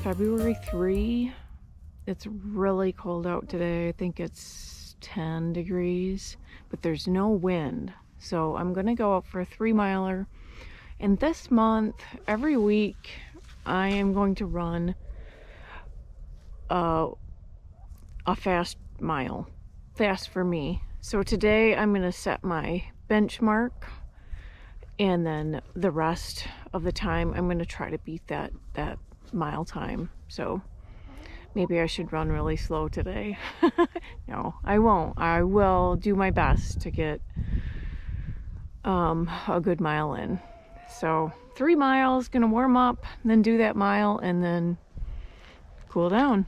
February 3. It's really cold out today. I think it's 10 degrees, but there's no wind. So I'm gonna go out for a 3-miler. And this month, every week, I am going to run a fast mile. Fast for me. So today I'm gonna set my benchmark, and then the rest of the time I'm gonna try to beat that mile time. So maybe I should run really slow today. No, I won't. I will do my best to get a good mile in. So 3 miles, gonna warm up, then do that mile, and then cool down.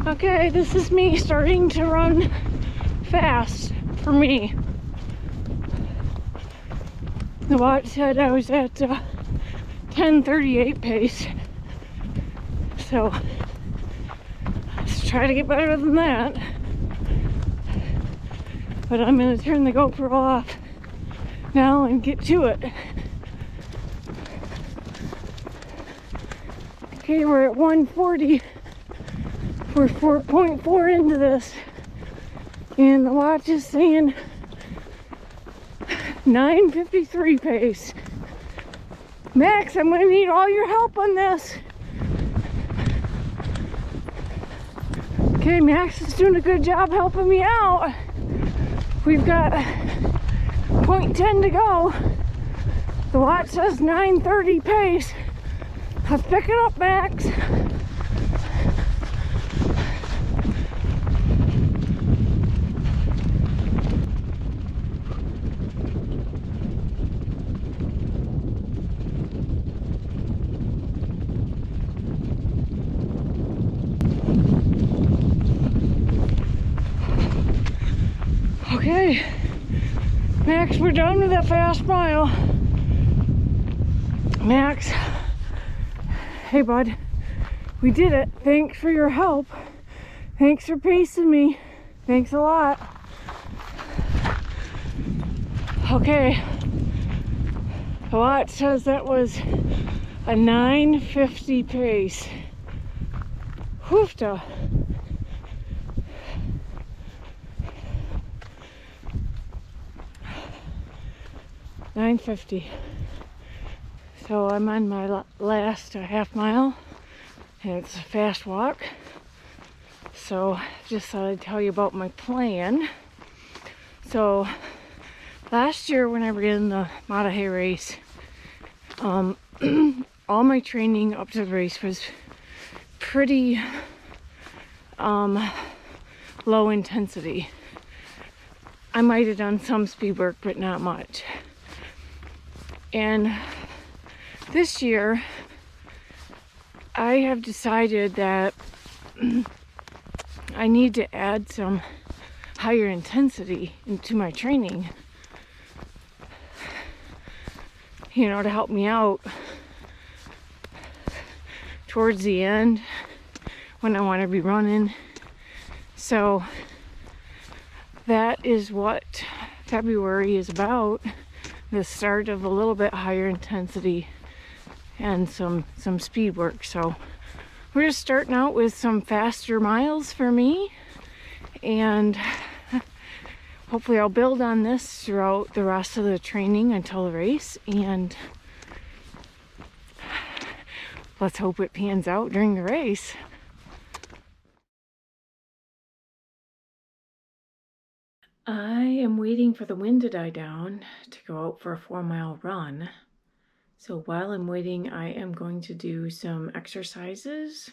Okay, this is me starting to run fast for me. The watch said I was at 10:38 pace. So let's try to get better than that. But I'm gonna turn the GoPro off now and get to it. Okay, we're at 140. We're 4.4 into this. And the watch is saying 9:53 pace. Max, I'm gonna need all your help on this. Okay, Max is doing a good job helping me out. We've got 0.10 to go. The watch says 9:30 pace. Let's pick it up, Max. Okay, Max, we're done with that fast mile. Max, hey bud, we did it. Thanks for your help. Thanks for pacing me. Thanks a lot. Okay, the watch says that was a 9:50 pace. Hoofda. $9.50. So I'm on my last half mile, and it's a fast walk. So just thought I'd tell you about my plan. So last year when I ran the Maadahe race, all my training up to the race was pretty low intensity. I might have done some speed work, but not much. And this year, I have decided that I need to add some higher intensity into my training, you know, to help me out towards the end when I want to be running. So that is what February is about. The start of a little bit higher intensity and some speed work. So we're just starting out with some faster miles for me, and hopefully I'll build on this throughout the rest of the training until the race, and let's hope it pans out during the race. I am waiting for the wind to die down to go out for a 4-mile run. So while I'm waiting, I am going to do some exercises.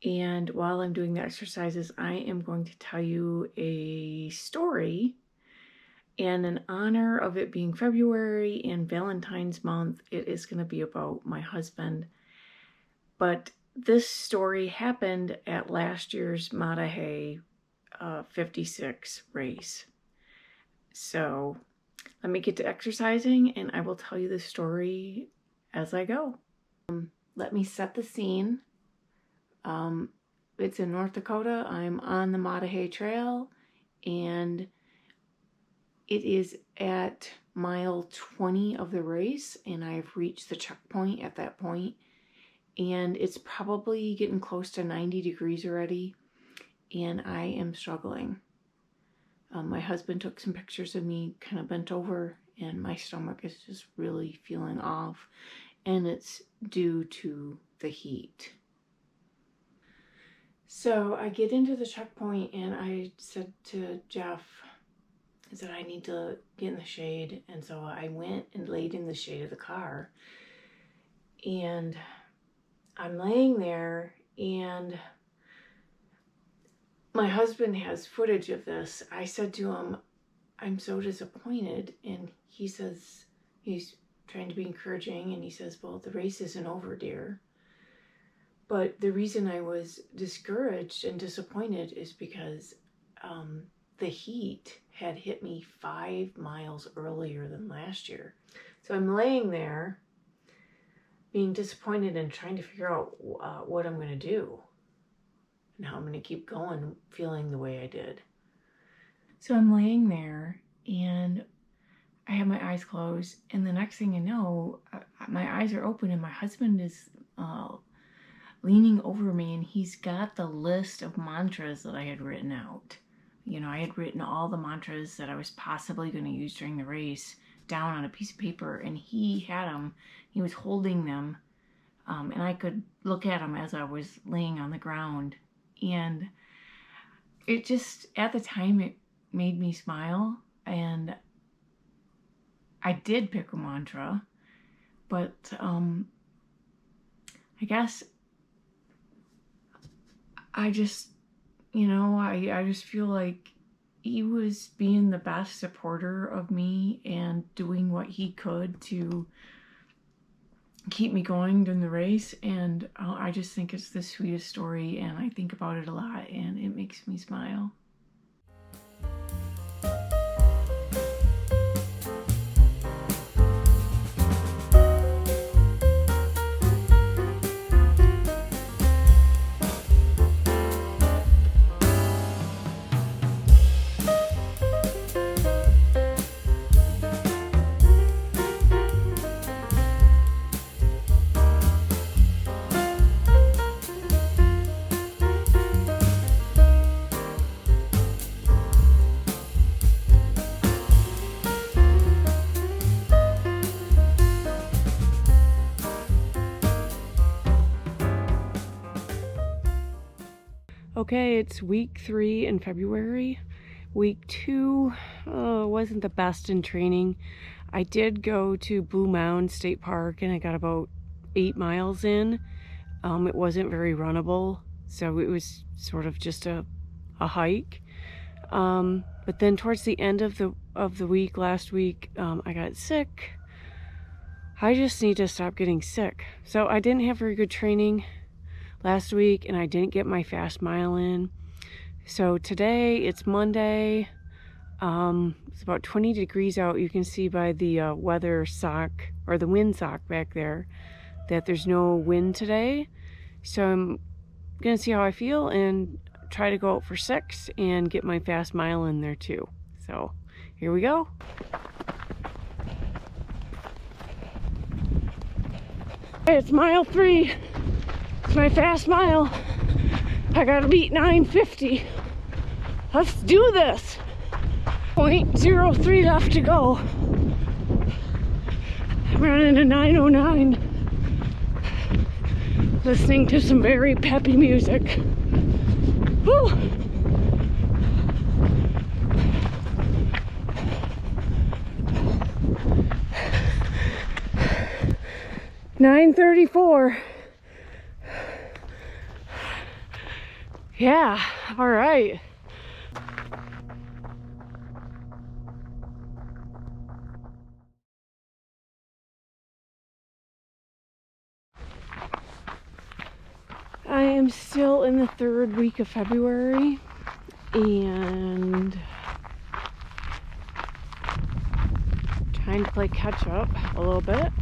And while I'm doing the exercises, I am going to tell you a story. And in honor of it being February and Valentine's month, it is going to be about my husband. But this story happened at last year's Maadahe 56 race. So let me get to exercising and I will tell you the story as I go. Let me set the scene. It's in North Dakota. I'm on the Maadahe Trail, and it is at mile 20 of the race, and I've reached the checkpoint at that point. and it's probably getting close to 90 degrees already, and I am struggling. My husband took some pictures of me kind of bent over, and my stomach is just really feeling off, and it's due to the heat. So I get into the checkpoint, and I said to Jeff, I said, I need to get in the shade. And so I went and laid in the shade of the car, and I'm laying there, and my husband has footage of this. I said to him, I'm so disappointed. And he says, he's trying to be encouraging, and he says, well, the race isn't over, dear. But the reason I was discouraged and disappointed is because the heat had hit me 5 miles earlier than last year. So I'm laying there being disappointed and trying to figure out what I'm going to do and how I'm going to keep going feeling the way I did. So I'm laying there, and I have my eyes closed, and the next thing I know, my eyes are open, and my husband is leaning over me, and he's got the list of mantras that I had written out. You know, I had written all the mantras that I was possibly going to use during the race down on a piece of paper, and he had them. He was holding them, and I could look at them as I was laying on the ground. And it just, at the time, it made me smile. And I did pick a mantra, but I guess I just, you know, I just feel like he was being the best supporter of me and doing what he could to keep me going during the race. And I just think it's the sweetest story, and I think about it a lot, and it makes me smile. Okay, it's week 3 in February. Week 2 wasn't the best in training. I did go to Blue Mound State Park, and I got about 8 miles in. It wasn't very runnable, so it was sort of just a hike. But then towards the end of the week, last week, I got sick. I just need to stop getting sick. So I didn't have very good training last week, and I didn't get my fast mile in. So today, it's Monday. It's about 20 degrees out. You can see by the weather sock, or the wind sock back there, that there's no wind today. So I'm gonna see how I feel and try to go out for 6 and get my fast mile in there too. So here we go. Okay, it's mile 3. It's my fast mile. I gotta beat 9:50. Let's do this. 0.03 left to go. I'm running a 9:09. Listening to some very peppy music. Woo! $9:34. Yeah, all right. I am still in the 3rd week of February, and trying to play catch up a little bit.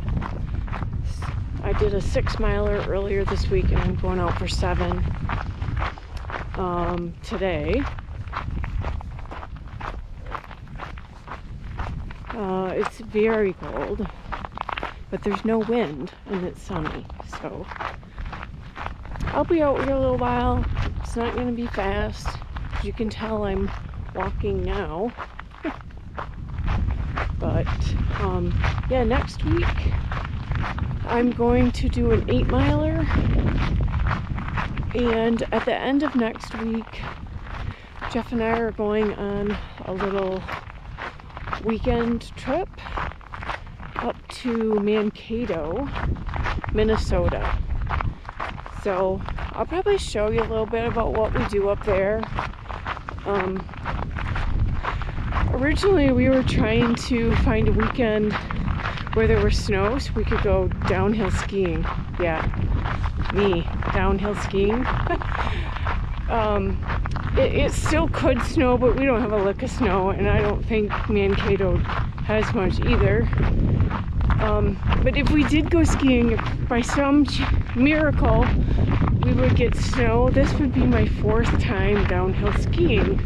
I did a 6 miler earlier this week, and I'm going out for 7 today. It's very cold, but there's no wind and it's sunny, so I'll be out here a little while. It's not going to be fast. As you can tell, I'm walking now. But yeah, next week I'm going to do an 8-miler, and at the end of next week Jeff and I are going on a little weekend trip up to Mankato, Minnesota. So I'll probably show you a little bit about what we do up there. Originally we were trying to find a weekend where there was snow so we could go downhill skiing. Yeah, me, downhill skiing. It still could snow, but we don't have a lick of snow, and I don't think Mankato has much either. But if we did go skiing, if by some miracle we would get snow, this would be my 4th time downhill skiing.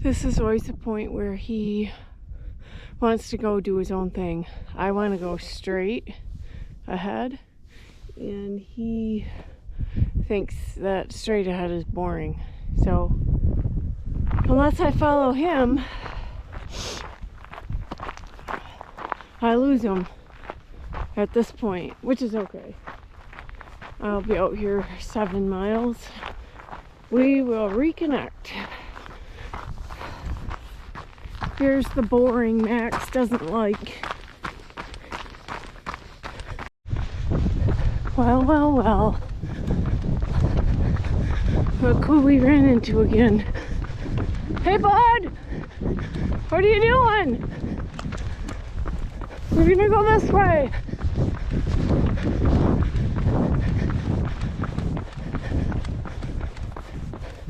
This is always the point where he wants to go do his own thing. I want to go straight ahead, and he thinks that straight ahead is boring. So unless I follow him, I lose him at this point, which is okay. I'll be out here 7 miles. We will reconnect. Here's the boring Max doesn't like. Well. Look who we ran into again. Hey, bud! What are you doing? We're gonna go this way.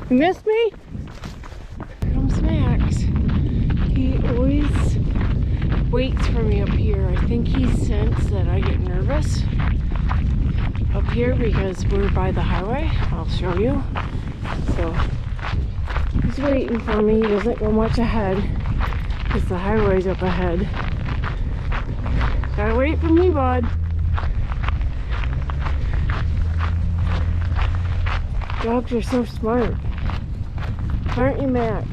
You missed me? Here comes Max. He always waits for me up here. I think he sensed that I get nervous up here because we're by the highway. I'll show you. So he's waiting for me. He doesn't go much ahead because the highway's up ahead. Gotta wait for me, bud. Dogs are so smart. Aren't you, Max?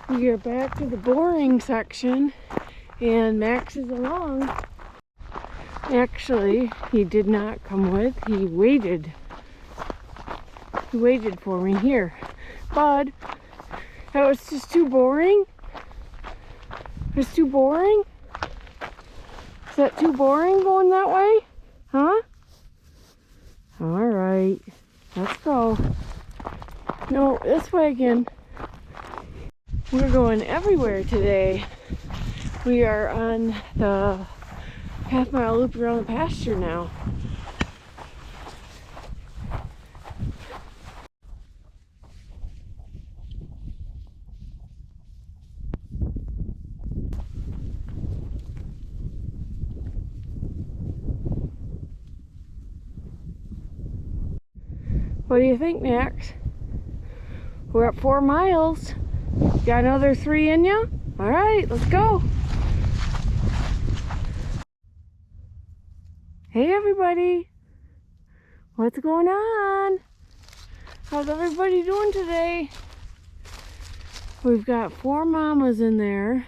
We are back to the boring section, and Max is along. Actually, he did not come with. He waited. He waited for me here. Bud, that was just too boring? It's too boring? Is that too boring going that way? Huh? Alright, let's go. No, this way again. We're going everywhere today. We are on the half-mile loop around the pasture now. What do you think, Max? We're at 4 miles. Got another 3 in ya? All right, let's go. Hey, everybody. What's going on? How's everybody doing today? We've got 4 mamas in there,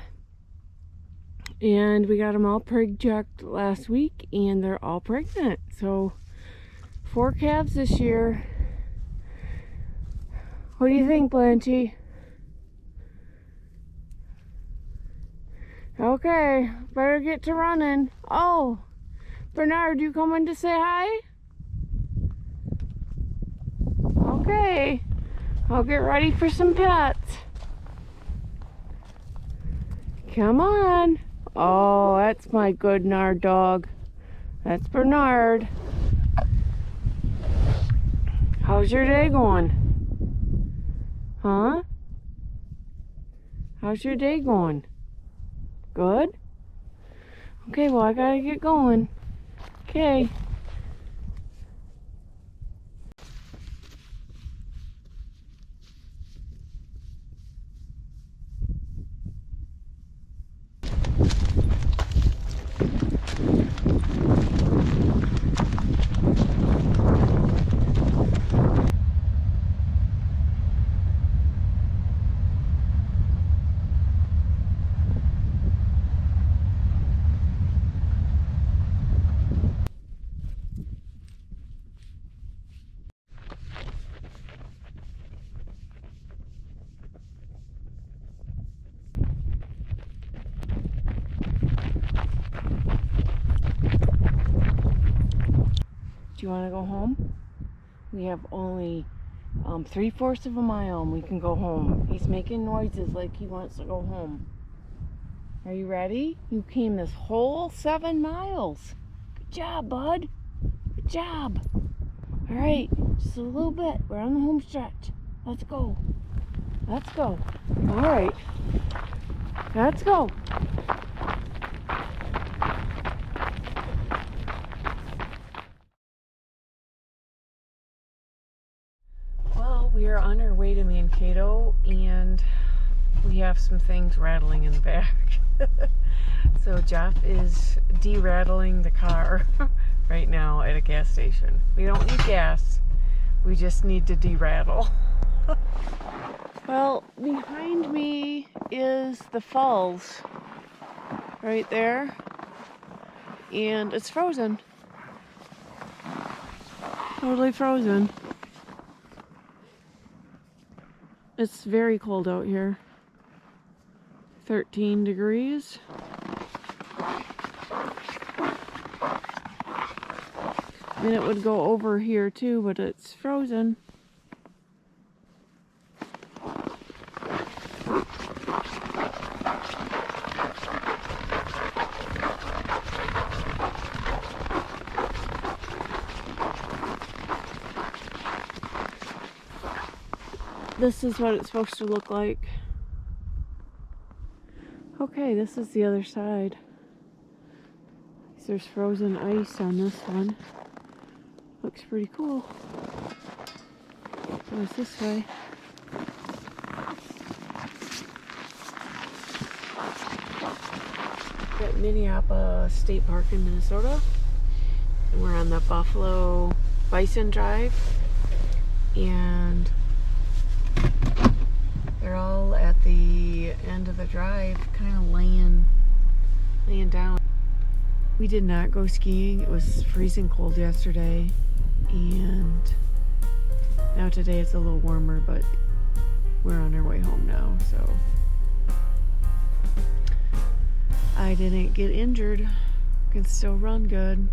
and we got them all prig-checked last week, and they're all pregnant. So 4 calves this year. What do you think, Blanchy? Okay, better get to running. Oh, Bernard, you coming to say hi? Okay, I'll get ready for some pets. Come on. Oh, that's my good Nard dog. That's Bernard. How's your day going? Huh? How's your day going? Good? Okay, well, I gotta get going. Okay. Do you want to go home? We have only 3/4 of a mile and we can go home. He's making noises like he wants to go home. Are you ready? You came this whole 7 miles. Good job, bud. Good job. All right, just a little bit. We're on the home stretch. Let's go. Let's go. All right. Let's go. Well, we are on our way to Mankato and we have some things rattling in the back. So Jeff is de-rattling the car right now at a gas station. We don't need gas, we just need to de-rattle. Well, behind me is the falls right there, and it's frozen. Totally frozen. It's very cold out here. 13 degrees. And it would go over here too, but it's frozen. This is what it's supposed to look like. Okay, this is the other side. There's frozen ice on this one. Looks pretty cool. Goes this way. We're at Minneapolis State Park in Minnesota. And we're on the Buffalo Bison Drive. And they're all at the end of the drive, kind of laying down. We did not go skiing. It was freezing cold yesterday, and now today it's a little warmer, but we're on our way home now, so I didn't get injured. Can still run good.